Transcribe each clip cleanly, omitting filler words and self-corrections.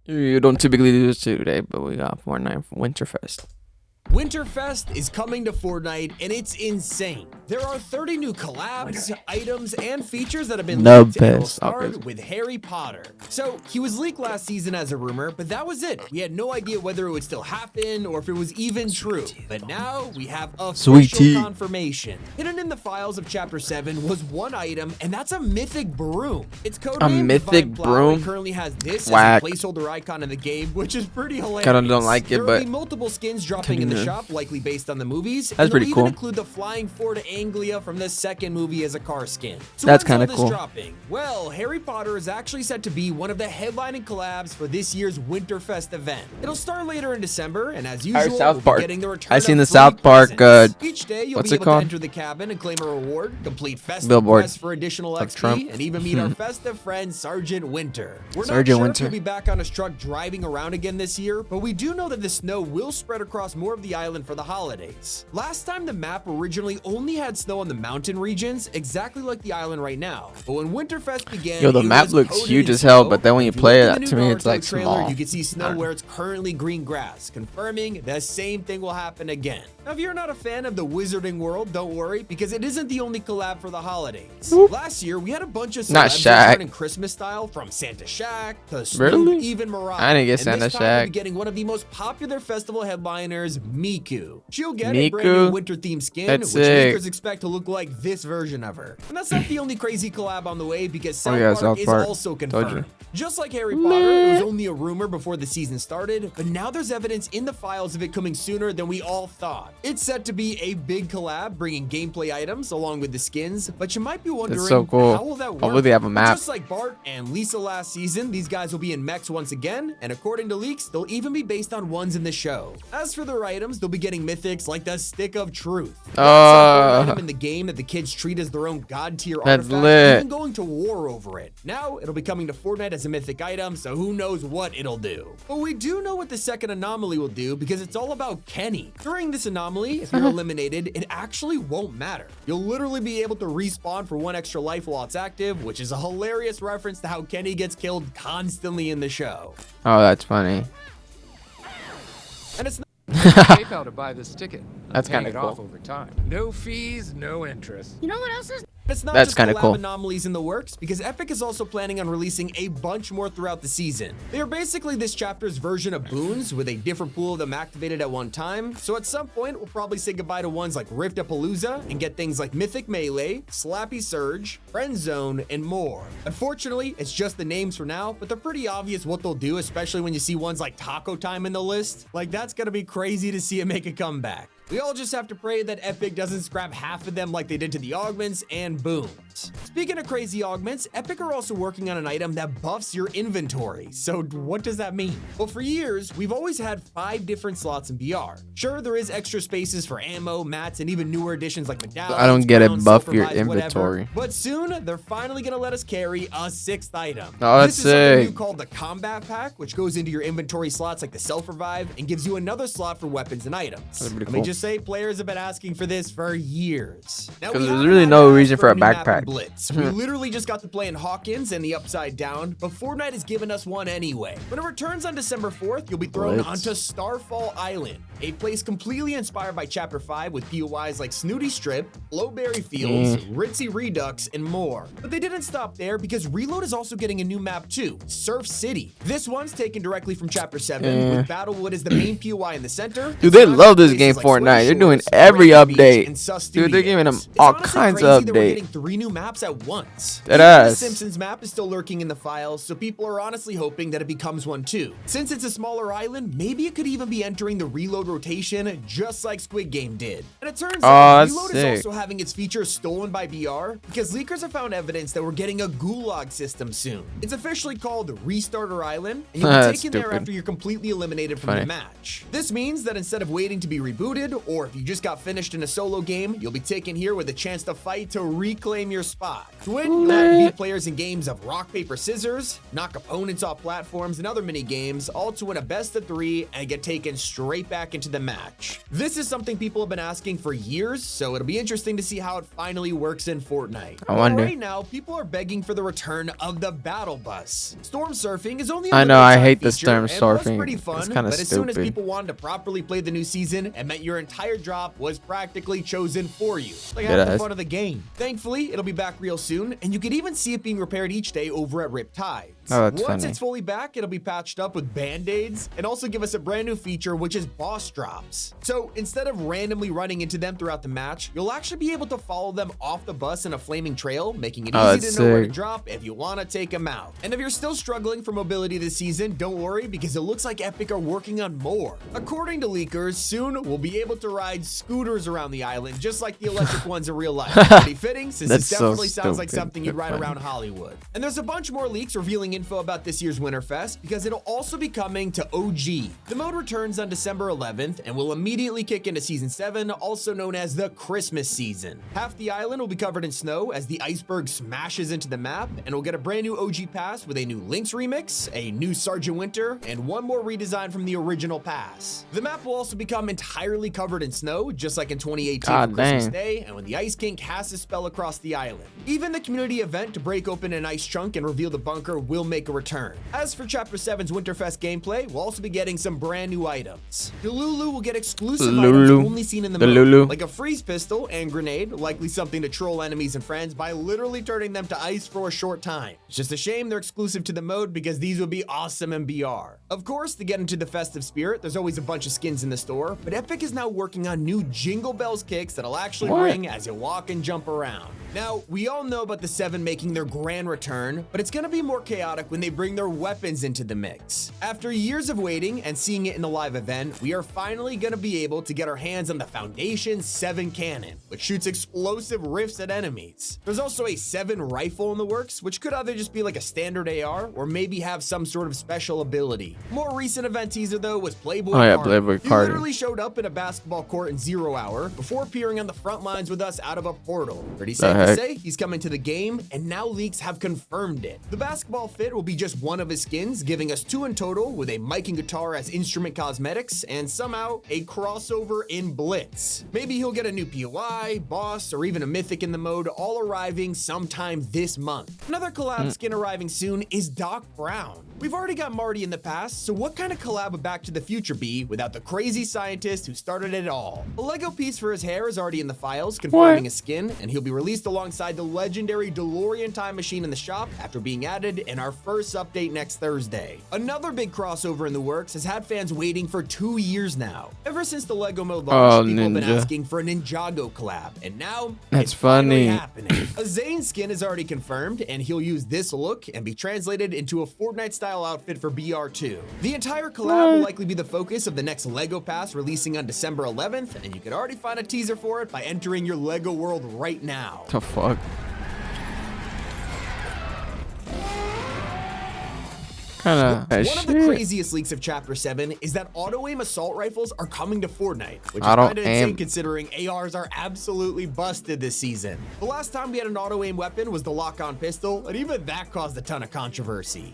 You don't typically do this today, but we got Fortnite WinterFest. WinterFest is coming to Fortnite, and it's insane. There are 30 new collabs, items, and features that have been leaked, and it'll start with Harry Potter. So, he was leaked last season as a rumor, but that was it. We had no idea whether it would still happen or if it was even true. But now, we have official confirmation. Hidden in the files of Chapter 7 was one item, and that's a mythic broom. It's codenamed a mythic broom? currently has this as a placeholder icon in the game, which is pretty hilarious. Kinda don't like it, there but will be multiple skins dropping in the shop, likely based on the movies. That's pretty cool. Even include the flying Fort Anglia from the second movie as a car skin. So that's kind of cool. Dropping? Well, Harry Potter is actually set to be one of the headlining collabs for this year's WinterFest event. It'll start later in December, and as usual, South Park. getting the return I seen of the free South Park. Each day, you'll what's be it able called? to enter the cabin and claim a reward, complete festive Billboard quests for additional of XP, Trump. and even meet our festive friend Sergeant Winter. We're Sergeant not sure Winter. if he'll be back on his truck driving around again this year, but we do know that the snow will spread across more of the island for the holidays. Last time the map originally only had snow on the mountain regions, exactly like the island right now. But when Winterfest began, Yo, the map looks huge as hell, but then when you play it, to me, it's like small. You can see snow where it's currently green grass, confirming the same thing will happen again. Now, if you're not a fan of the wizarding world, don't worry, because it isn't the only collab for the holidays. Last year, we had a bunch of celebs in Christmas style, from Santa Shack to Snoop, even Mariah. I didn't get Santa Shack. We'll be getting one of the most popular festival headliners, Miku. She'll get a brand new winter-themed skin, which makers expect to look like this version of her. And that's not the only crazy collab on the way, because South Park is also confirmed. Just like Harry Potter, it was only a rumor before the season started, but now there's evidence in the files of it coming sooner than we all thought. It's set to be a big collab, bringing gameplay items along with the skins, but you might be wondering, how will that work? Hopefully they have a map. Just like Bart and Lisa last season, these guys will be in mechs once again, and according to leaks, they'll even be based on ones in the show. As for their items, they'll be getting mythics like the Stick of Truth. That's an item in the game that the kids treat as their own god-tier artifact, even going to war over it. Now, it'll be coming to Fortnite as a mythic item, so who knows what it'll do. But we do know what the second anomaly will do, because it's all about Kenny. During this anomaly, if you're eliminated, it actually won't matter. You'll literally be able to respawn for 1 extra life while it's active, which is a hilarious reference to how Kenny gets killed constantly in the show. Oh, that's funny. And it's not PayPal to buy this ticket. That's kind of cool. Off over time. No fees, no interest. You know what else is? It's not just collab anomalies in the works, because Epic is also planning on releasing a bunch more throughout the season. They are basically this chapter's version of boons, with a different pool of them activated at one time. So at some point, we'll probably say goodbye to ones like Rift-a-Palooza and get things like Mythic Melee, Slappy Surge, Friend Zone, and more. Unfortunately, it's just the names for now, but they're pretty obvious what they'll do, especially when you see ones like Taco Time in the list. Like, that's gonna be crazy to see it make a comeback. We all just have to pray that Epic doesn't scrap half of them like they did to the augments and boons. Speaking of crazy augments, Epic are also working on an item that buffs your inventory. So what does that mean? Well, for years, we've always had 5 different slots in BR. Sure, there is extra spaces for ammo, mats, and even newer additions like medallions. I don't get it, buff your whatever. inventory. But soon, they're finally gonna let us carry a 6th item. Oh, that's this is something new called the Combat Pack, which goes into your inventory slots like the Self-Revive and gives you another slot for weapons and items. Let me just say, players have been asking for this for years. Because there's really no reason for a backpack. Blitz. We literally just got to play in Hawkins and the Upside Down, but Fortnite has given us one anyway. When it returns on December 4th, you'll be thrown onto Starfall Island, a place completely inspired by Chapter 5 with POIs like Snooty Strip, Blowberry Fields, Ritzy Redux, and more. But they didn't stop there, because Reload is also getting a new map too, Surf City. This one's taken directly from Chapter 7, with Battlewood as the main POI in the center. Dude, they love this game, Fortnite. They're doing every update. Dude, they're giving them all kinds of updates. We're getting 3 new maps at once. The Simpsons map is still lurking in the files, so people are honestly hoping that it becomes one too. Since it's a smaller island, maybe it could even be entering the Reload rotation, just like Squid Game did. And it turns out Reload is also having its features stolen by BR, because leakers have found evidence that we're getting a gulag system soon. It's officially called Restarter Island, and you'll be taken there after you're completely eliminated from the match. This means that instead of waiting to be rebooted, or if you just got finished in a solo game, you'll be taken here with a chance to fight to reclaim your spot. To win, you'll have to beat players in games of rock, paper, scissors, knock opponents off platforms, and other mini games, all to win a best of 3 and get taken straight back back into the match. This is something people have been asking for years, so it'll be interesting to see how it finally works in Fortnite. I wonder. Right now, people are begging for the return of the battle bus. Storm surfing is only I know, I hate the storm storm surfing. Pretty fun, it's kind of but as soon as stupid. people wanted to properly play the new season, it meant your entire drop was practically chosen for you. Like Good half the ass. fun of the game. Thankfully, it'll be back real soon, and you could even see it being repaired each day over at Riptides. Oh, that's Once funny. it's fully back, it'll be patched up with band-aids and also give us a brand new feature, which is boss drops. So instead of randomly running into them throughout the match, you'll actually be able to follow them off the bus in a flaming trail, making it easy that's to know where to sick. drop if you want to take them out. And if you're still struggling for mobility this season, don't worry, because it looks like Epic are working on more. According to leakers, soon we'll be able to ride scooters around the island, just like the electric ones in real life. Pretty fitting, since That's this so definitely sounds like stupid, something you'd but ride funny. around Hollywood. And there's a bunch more leaks revealing info about this year's WinterFest, because it'll also be coming to OG. The mode returns on December 11th and will immediately kick into Season 7, also known as the Christmas season. Half the island will be covered in snow as the iceberg smashes into the map, and we'll get a brand new OG pass with a new Lynx remix, a new Sergeant Winter, and one more redesign from the original pass. The map will also become entirely covered in snow, just like in 2018 God for Christmas dang. Day, and when the Ice King casts a spell across the island. Even the community event to break open an ice chunk and reveal the bunker will make a return. As for Chapter 7's WinterFest gameplay, we'll also be getting some brand new items. The Lulu will get exclusive items only seen in the mode, like a freeze pistol and grenade, likely something to troll enemies and friends by literally turning them to ice for a short time. It's just a shame they're exclusive to the mode because these would be awesome in BR. Of course, to get into the festive spirit, there's always a bunch of skins in the store, but Epic is now working on new Jingle Bells kicks that'll actually ring as you walk and jump around. Now, we all know about the 7 making their grand return, but it's gonna be more chaotic when they bring their weapons into the mix. After years of waiting and seeing it in the live event, we are finally gonna be able to get our hands on the Foundation 7 cannon, which shoots explosive rifts at enemies. There's also a 7 rifle in the works, which could either just be like a standard AR or maybe have some sort of special ability. More recent event teaser though was Playboy Carter. Playboy He Carter. literally showed up in a basketball court in 0 hour before appearing on the front lines with us out of a portal. Pretty safe to say he's coming to the game, and now leaks have confirmed it. The basketball fit will be just one of his skins, giving us 2 in total with a mic and guitar as instrument cosmetics and somehow a crossover in Blitz. Maybe he'll get a new POI, boss, or even a mythic in the mode, all arriving sometime this month. Another collab skin arriving soon is Doc Brown. We've already got Marty in the past, so what kind of collab would Back to the Future be without the crazy scientist who started it all? A Lego piece for his hair is already in the files, confirming a skin, and he'll be released alongside the legendary DeLorean time machine in the shop after being added in our first update next Thursday. Another big crossover in the works has had fans waiting for 2 years now. Ever since the Lego mode launched, people have been Ninja. asking for a Ninjago collab, and now That's it's finally funny. happening. A Zane skin is already confirmed, and he'll use this look and be translated into a Fortnite-style outfit for BR2. The entire collab will likely be the focus of the next Lego Pass releasing on December 11th, and you can already find a teaser for it by entering your Lego world right now. The fuck? One of the craziest leaks of Chapter 7 is that auto-aim assault rifles are coming to Fortnite, which is kinda insane considering ARs are absolutely busted this season. The last time we had an auto-aim weapon was the lock-on pistol, and even that caused a ton of controversy.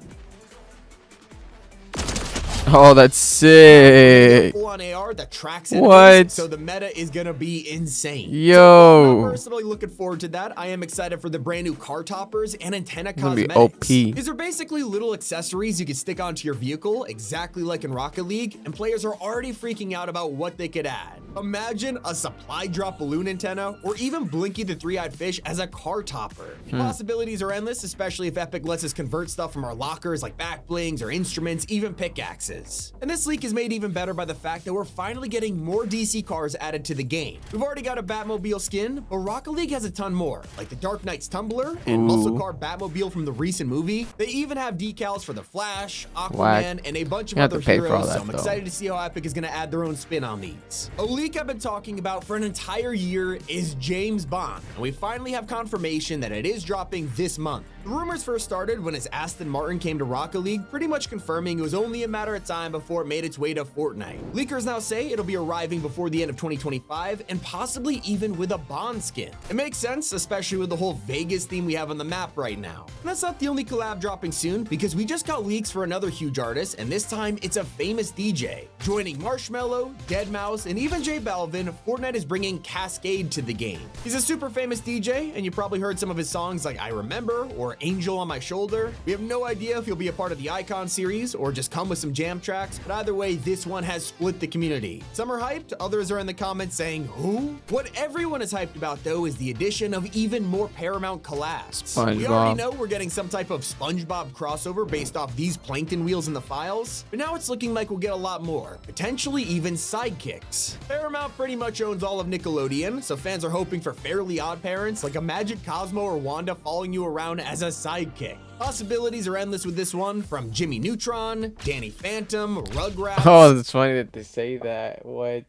Oh, that's sick. Full-on AR that tracks What? enemies, so the meta is gonna be insane. Yo. I'm personally looking forward to that. I am excited for the brand new car toppers and antenna Gonna be cosmetics. OP. These are basically little accessories you can stick onto your vehicle, exactly like in Rocket League, and players are already freaking out about what they could add. Imagine a supply drop balloon antenna, or even Blinky the three-eyed fish as a car topper. Possibilities are endless, especially if Epic lets us convert stuff from our lockers like back blings or instruments, even pickaxes. And this leak is made even better by the fact that we're finally getting more DC cars added to the game. We've already got a Batmobile skin, but Rocket League has a ton more, like the Dark Knight's Tumbler and Muscle Car Batmobile from the recent movie. They even have decals for the Flash, Aquaman, and a bunch of other heroes, so I'm excited to see how Epic is going to add their own spin on these. A leak I've been talking about for an entire year is James Bond, and we finally have confirmation that it is dropping this month. The rumors first started when his Aston Martin came to Rocket League, pretty much confirming it was only a matter of time before it made its way to Fortnite. Leakers now say it'll be arriving before the end of 2025 and possibly even with a Bond skin. It makes sense, especially with the whole Vegas theme we have on the map right now. And that's not the only collab dropping soon, because we just got leaks for another huge artist, and this time it's a famous DJ. Joining Marshmello, Deadmau5, and even J Balvin, Fortnite is bringing Cascade to the game. He's a super famous DJ, and you probably heard some of his songs like I Remember or Angel on My Shoulder. We have no idea if he'll be a part of the Icon series or just come with some jam tracks, but either way, this one has split the community. Some are hyped, others are in the comments saying, who? What everyone is hyped about though is the addition of even more Paramount collabs. SpongeBob. We already know we're getting some type of SpongeBob crossover based off these plankton wheels in the files, but now it's looking like we'll get a lot more, potentially even sidekicks. Paramount pretty much owns all of Nickelodeon, so fans are hoping for Fairly Odd Parents like a Magic Cosmo or Wanda following you around as a sidekick. Possibilities are endless with this one, from Jimmy Neutron, Danny Phantom, Rugrats. Oh, it's funny that they say that. What?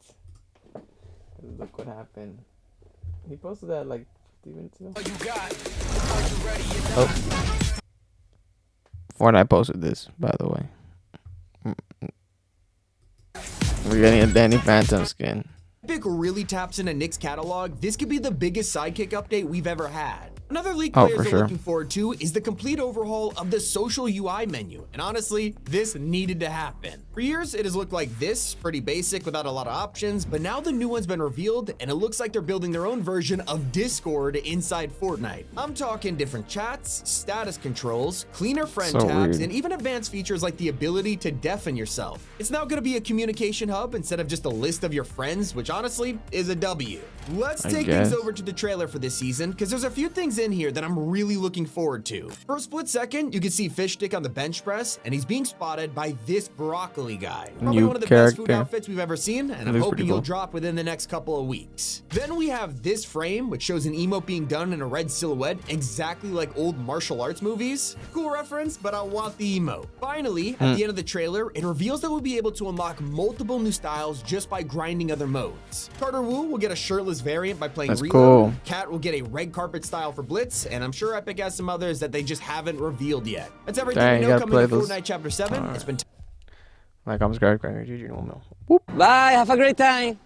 Look what happened. He posted that like 50 minutes ago. Oh. Fortnite posted this, by the way. We're getting a Danny Phantom skin. Epic really taps into Nick's catalog. This could be the biggest sidekick update we've ever had. Another leak players are looking forward to is the complete overhaul of the social UI menu. And honestly, this needed to happen. For years, it has looked like this, pretty basic without a lot of options, but now the new one's been revealed and it looks like they're building their own version of Discord inside Fortnite. I'm talking different chats, status controls, cleaner friend tabs, and even advanced features like the ability to deafen yourself. It's now gonna be a communication hub instead of just a list of your friends, which honestly is a W. Let's take things over to the trailer for this season, because there's a few things in here that I'm really looking forward to. For a split second, you can see Fish Stick on the bench press, and he's being spotted by this broccoli guy. Probably one of the best food outfits we've ever seen, and I'm hoping he'll drop within the next couple of weeks. Then we have this frame, which shows an emote being done in a red silhouette, exactly like old martial arts movies. Cool reference, but I want the emote. Finally, at the end of the trailer, it reveals that we'll be able to unlock multiple new styles just by grinding other modes. Carter Wu will get a shirtless variant by playing Reload. Cat will get a red carpet style for Blitz, and I'm sure Epic has some others that they just haven't revealed yet. That's everything we know coming to Fortnite Chapter 7. It's been like, I'm scared. Bye, have a great time.